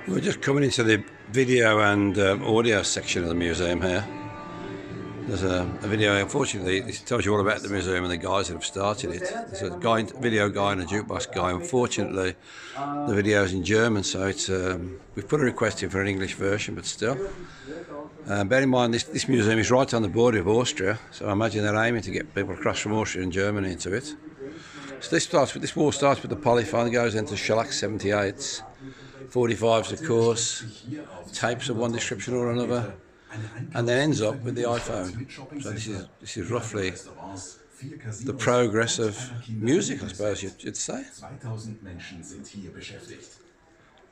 We're just coming into the video and audio section of the museum here. There's a video, unfortunately, it tells you all about the museum and the guys that have started it. There's a video guy and a jukebox guy. Unfortunately, the video's in German, so it's we've put a request in for an English version, but still. Bear in mind, this museum is right on the border of Austria, so I imagine they're aiming to get people across from Austria and Germany into it. So this wall starts with the polyphone, goes into shellac 78s, 45s of course, tapes of one description or another, and then ends up with the iPhone. So this is roughly the progress of music, I suppose you'd say.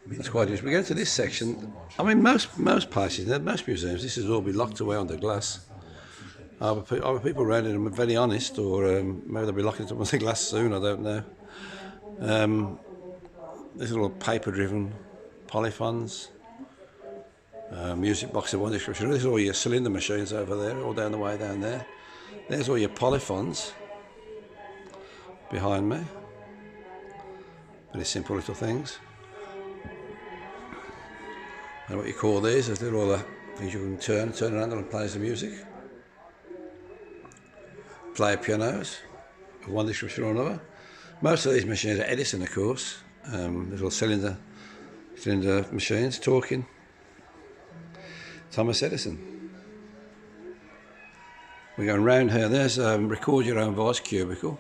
That's quite interesting. We go into this section. I mean, most places, most museums, this has all been locked away under glass. Are people around it very honest, or maybe they'll be locking it up under glass soon, I don't know. This little paper-driven polyphons, music box of one description. There's all your cylinder machines over there, all down the way down there. There's all your polyphons behind me. Very simple little things. I don't know what you call these. They're all the things you can turn around and plays the music. Player pianos of one description or another. Most of these machines are Edison, of course. Little cylinder machines talking. Thomas Edison. We're going round here. There's record your own voice cubicle.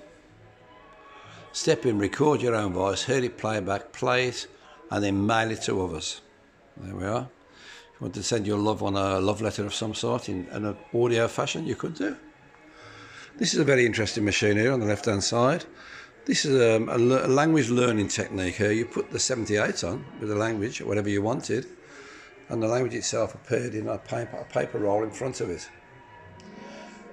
Step in, record your own voice, hear it play back, play it, and then mail it to others. There we are. If you want to send your loved one a love letter of some sort in an audio fashion, you could do. This is a very interesting machine here on the left hand side. This is a language learning technique here. You put the 78 on with the language, or whatever you wanted, and the language itself appeared in a paper roll in front of it.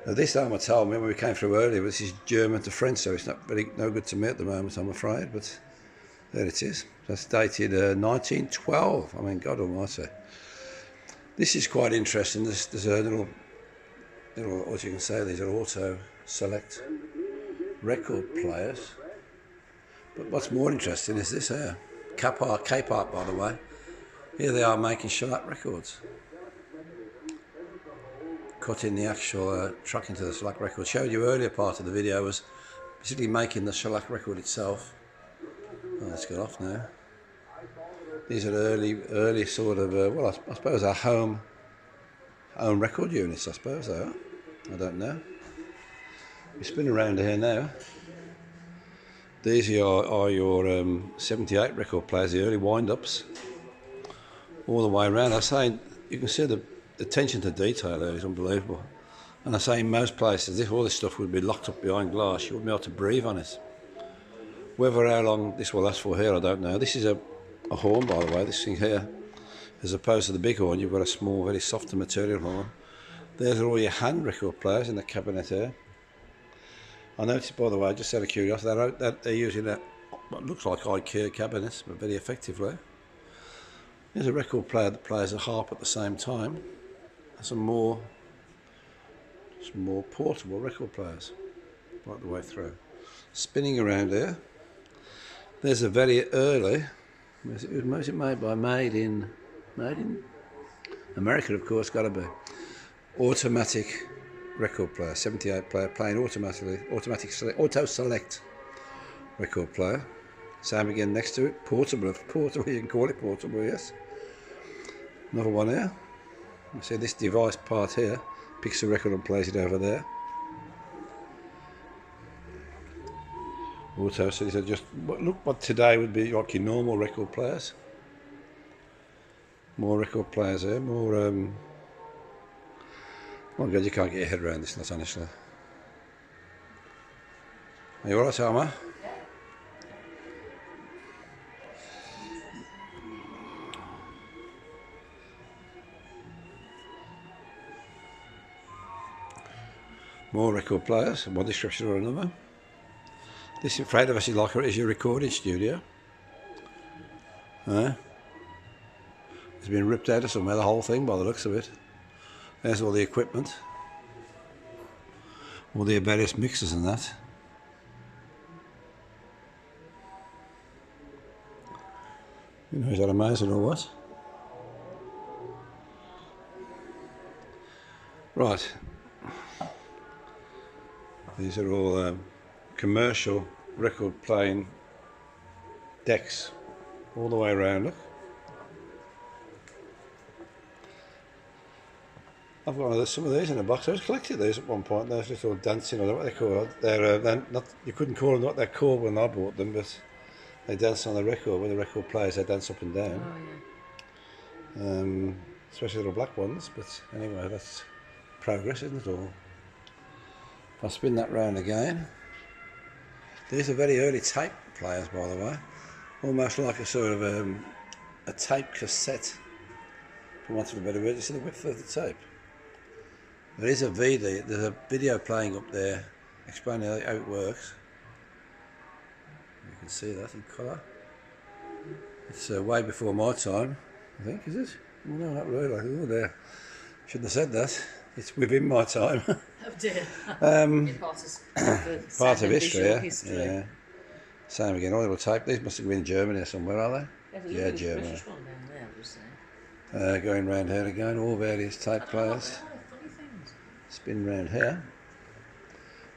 Now this owner told me when we came through earlier, this is German to French, so it's no good to me at the moment, I'm afraid, but there it is. That's dated 1912. I mean, God almighty. This is quite interesting. There's a little, what you can say, these are auto select record players. But what's more interesting is this here. Cape Art, by the way. Here they are making shellac records. Cutting the actual track into the shellac record. Showed you earlier part of the video was basically making the shellac record itself. Oh, let's get off now. These are early sort of, well, I suppose our home record units, I suppose they are. I don't know. We spin around here now. These are your 78 record players, the early wind-ups, all the way around. I say, you can see the attention to detail there is unbelievable. And I say in most places, if all this stuff would be locked up behind glass, you wouldn't be able to breathe on it. Whether how long this will last for here, I don't know. This is a horn, by the way, this thing here. As opposed to the big horn, you've got a small, very softer material horn. There's all your hand record players in the cabinet here. I noticed, by the way, just out of curiosity, that they're using what looks like IKEA cabinets, but very effectively. There's a record player that plays a harp at the same time. And some more portable record players right the way through. Spinning around here. There's a very early, was it made in America, of course, got to be. Automatic record player, 78 player, playing auto select record player. Same again next to it, portable, you can call it portable, yes. Another one here. You see this device part here, picks the record and plays it over there. Auto, so these are just, look what today would be like your normal record players. More record players here, more, oh my God, you can't get your head around this, not honestly. Are you alright, Alma? More record players, one description or another. This, in front of us, is like it is your recording studio. It's been ripped out of somewhere, the whole thing, by the looks of it. There's all the equipment. All the various mixers and that. You know, is that amazing or what? Right, these are all commercial record playing decks all the way around. Look, I've got some of these in a box. I was collecting these at one point. Those little dancing, I don't know what they're called. They're not. You couldn't call them what they're called when I bought them, but they dance on the record. When the record plays, they dance up and down. Oh yeah. Especially little black ones. But anyway, that's progress, isn't it all? If I spin that round again, these are very early tape players, by the way. Almost like a sort of a tape cassette, for want of a better word. You see the width of the tape. There is a video. There's a video playing up there explaining how it works. You can see that in colour. It's way before my time, I think, is it? No, not really. Oh dear. Shouldn't have said that. It's within my time. Oh dear. Part of history, yeah. Same again, all little tape. These must have been in Germany or somewhere, are they? Yeah, Germany. British one down there, I was saying. Going round here again, all various tape players. Spin round here.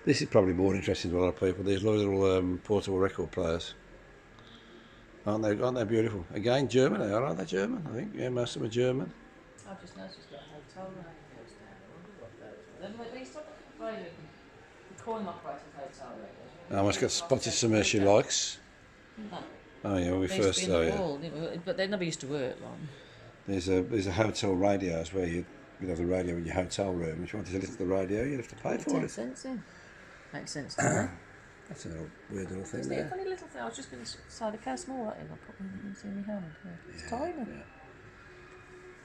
This is probably more interesting to a lot of people. These little portable record players. Aren't they beautiful? Again, German, aren't they German? I think, yeah, most of them are German. I've just noticed it's got a hotel radios down. I wonder what those were. Then they stopped playing the coin operated hotel radios. It's got spotted some she likes. Oh yeah, when we first saw it. But they never used to work long. There's a hotel radios where you'd have the radio in your hotel room. If you wanted to listen to the radio, you'd have to pay for 10 it. cents in. Makes sense to me. That's a little weird little thing Isn't it there. a funny little thing? I was just going to say, look how small that is. I'll put it in my hand. Yeah. It's tiny.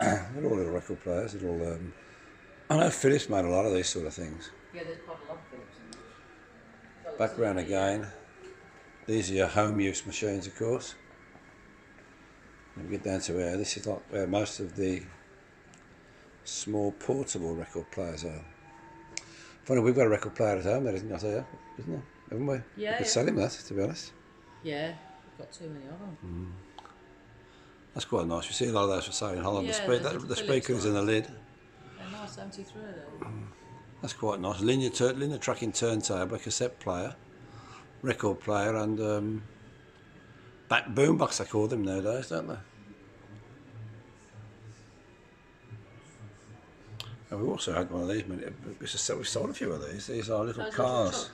Yeah. They're all little record players. They're all. I know Philips made a lot of these sort of things. Yeah, there's quite a lot of Philips in there. Background again. These are your home use machines, of course. When we get down to here, this is like where most of the small portable record players are. Funny, we've got a record player at home there, isn't there? Haven't we? Yeah. We could sell him that, to be honest. Yeah, we've got too many of them. That's quite nice. You see a lot of those for sale in Holland. Yeah, the speaker is in the lid. They're nice, 73 though. That's quite nice. Linear tracking turntable, a cassette player, record player, and back boombox. They call them nowadays, don't they? And we also had one of these. We've sold a few of these. These are little cars.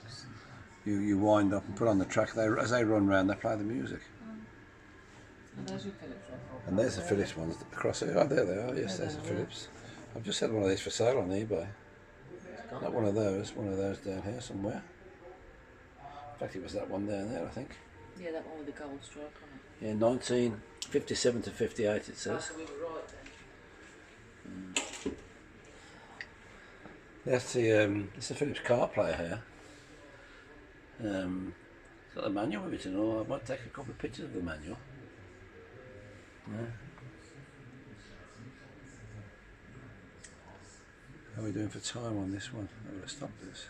You wind up and put on the track. As they run round, they play the music. And there's your Philips record. And there's the Philips ones across here. Oh, there they are. Yes, there's the Philips. I've just had one of these for sale on eBay. Not one of those down here somewhere. In fact, it was that one down there, I think. Yeah, that one with the gold stripe on it. Yeah, 1957 to 58 it says. Oh, so we were right then. That's the Philips car player here. It's got the manual with it and all. I might take a couple of pictures of the manual. Yeah. How are we doing for time on this one? I'm going to stop this.